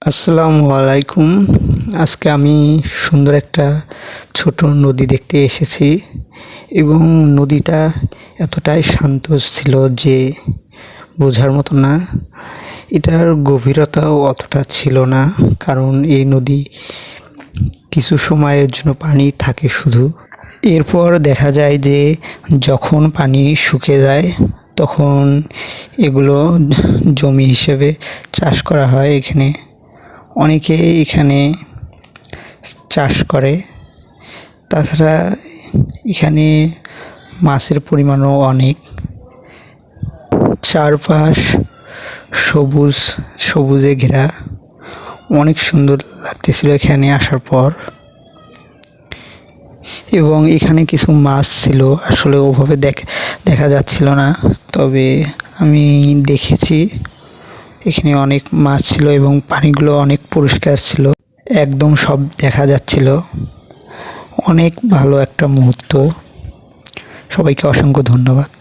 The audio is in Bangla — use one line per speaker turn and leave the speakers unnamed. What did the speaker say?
আসসালামু আলাইকুম। আজকে আমি সুন্দর একটা ছোট নদী দেখতে এসেছি এবং নদীটা এতটাই শান্ত ছিল যে বোঝার মতো না। এটার গভীরতাও অতটা ছিল না, কারণ এই নদী কিছু সময়ের জন্য পানি থাকে শুধু। এরপর দেখা যায় যে যখন পানি শুকিয়ে যায় তখন এগুলো জমি হিসেবে চাষ করা হয়। অনেকে এখানে চাষ করে। তাছাড়া এখানে মাছের পরিমাণও অনেক। চারপাশ সবুজে ঘেরা, অনেক সুন্দর লাগতেছিল এখানে আসার পর। এবং এখানে কিছু মাছ ছিল, আসলে ওভাবে দেখা যাচ্ছিল না, তবে আমি দেখেছি এখানে অনেক মাছ ছিল এবং পানিগুলো অনেক পরিষ্কার ছিল, একদম সব দেখা যাচ্ছিল। অনেক ভালো একটা মুহূর্ত। সবাইকে অসংখ্য ধন্যবাদ।